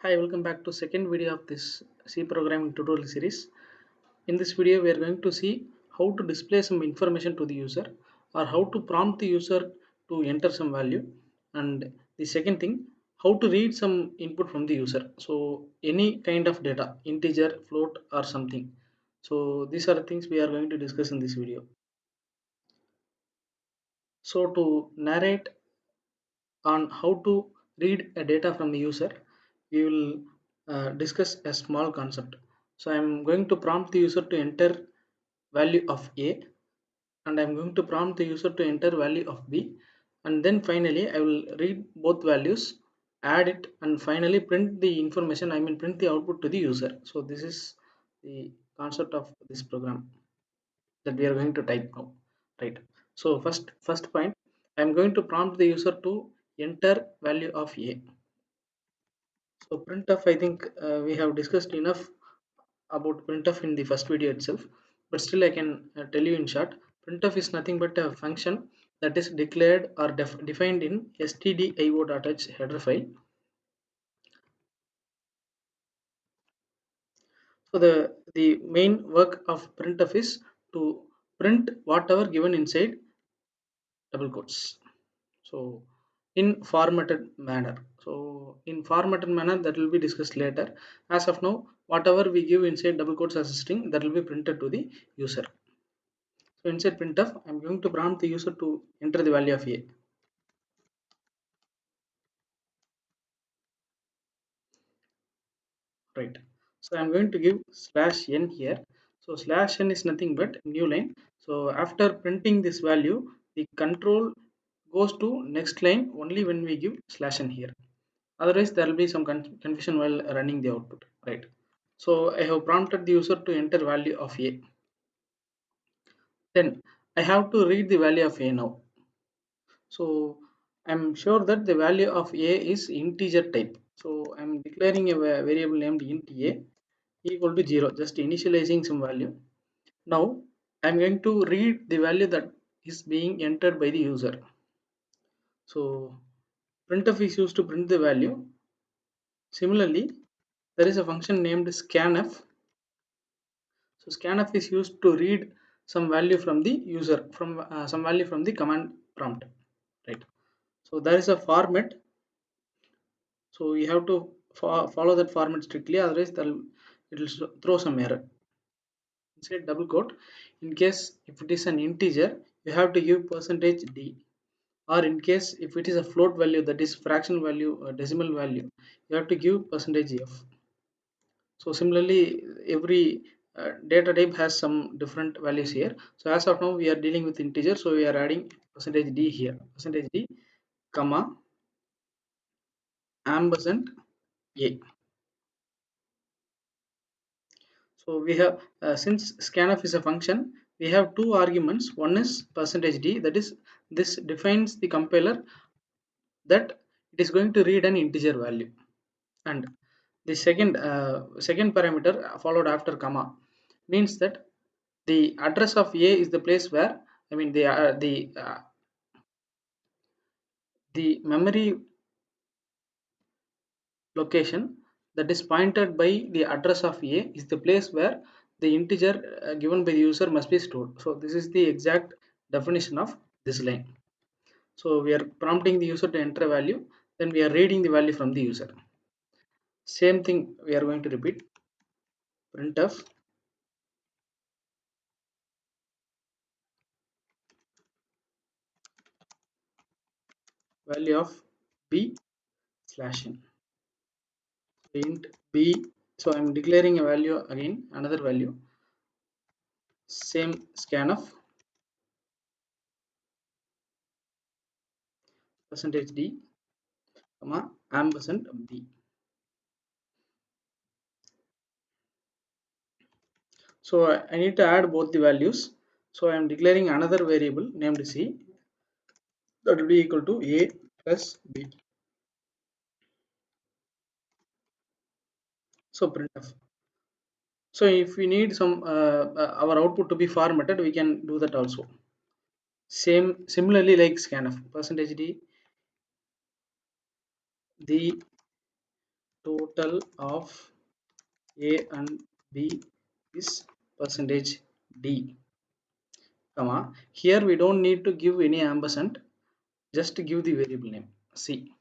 Hi, welcome back to second video of this C programming tutorial series. In this video, we are going to see how to display some information to the user or how to prompt the user to enter some value. And the second thing, how to read some input from the user. So any kind of data, integer, float or something. So these are the things we are going to discuss in this video. So to narrate on how to read a data from the user, we will discuss a small concept. So I'm going to prompt the user to enter value of a, and I'm going to prompt the user to enter value of b, and then finally I will read both values, add it, and finally print the information, I mean print the output to the user. So this is the concept of this program that we are going to type now, right? So first point, I'm going to prompt the user to enter value of a. So printf, I think we have discussed enough about printf in the first video itself, but still I can tell you in short. Printf is nothing but a function that is declared or defined in stdio.h header file. So the main work of printf is to print whatever given inside double quotes, so in formatted manner. So in formatted manner, that will be discussed later. As of now, whatever we give inside double quotes as a string, that will be printed to the user. So inside printf, I'm going to prompt the user to enter the value of a, right? So I'm going to give slash n here. So slash n is nothing but new line. So after printing this value, the control goes to next line only when we give slash n here. Otherwise there will be some confusion while running the output, right? So I have prompted the user to enter value of a. Then I have to read the value of a now. So I'm sure that the value of a is integer type, so I'm declaring a variable named int a equal to 0, just initializing some value. Now I'm going to read the value that is being entered by the user. So printf is used to print the value. Similarly, there is a function named scanf. So scanf is used to read some value from the user, from some value from the command prompt, right? So there is a format. So you have to follow that format strictly, otherwise it will throw some error. Inside double quote, in case if it is an integer, you have to give percentage d, or in case if it is a float value, that is fractional value, decimal value, you have to give percentage f. So similarly, every data type has some different values here. So as of now, we are dealing with integer, so we are adding percentage d here, percentage d, comma, ampersand a. So we have, since scanf is a function, we have two arguments. One is percentage d, that is, this defines the compiler that it is going to read an integer value, and the second parameter followed after comma means that the address of a is the place where, I mean the memory location that is pointed by the address of a is the place where the integer given by the user must be stored. So this is the exact definition of this line. So we are prompting the user to enter a value, then we are reading the value from the user. Same thing we are going to repeat. Printf value of b slash n, int b. So I'm declaring a value again, another value, same scanf, percentage d, comma, ampersand b. So I need to add both the values. So I am declaring another variable named c, that will be equal to a plus b. So printf. So if we need some our output to be formatted, we can do that also. Similarly like scanf, percentage d, the total of A and B is percentage D, comma, here we don't need to give any ampersand, just give the variable name C.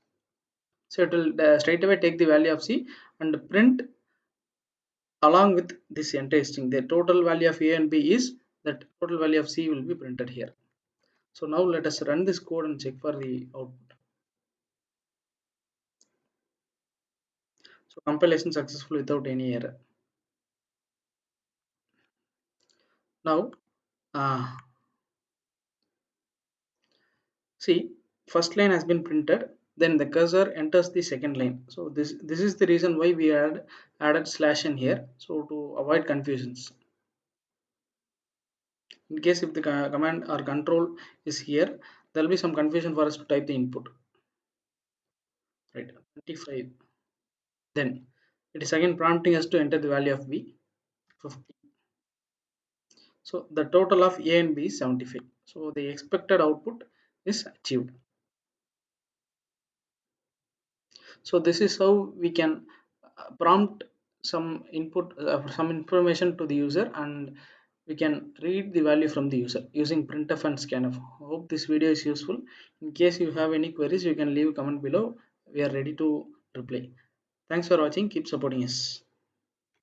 So it will straight away take the value of C and print along with this entire string. The total value of A and B is that total value of C will be printed here. So now let us run this code and check for the output. So compilation successful without any error. Now see, first line has been printed, then the cursor enters the second line. So this is the reason why we added slash in here, so to avoid confusions. In case if the command or control is here, there will be some confusion for us to type the input, right? 25. Then it is again prompting us to enter the value of B, 50. So the total of A and B is 75. So the expected output is achieved. So this is how we can prompt some input, some information to the user, and we can read the value from the user using printf and scanf. Hope this video is useful. In case you have any queries, you can leave a comment below. We are ready to reply. Thanks for watching. Keep supporting us.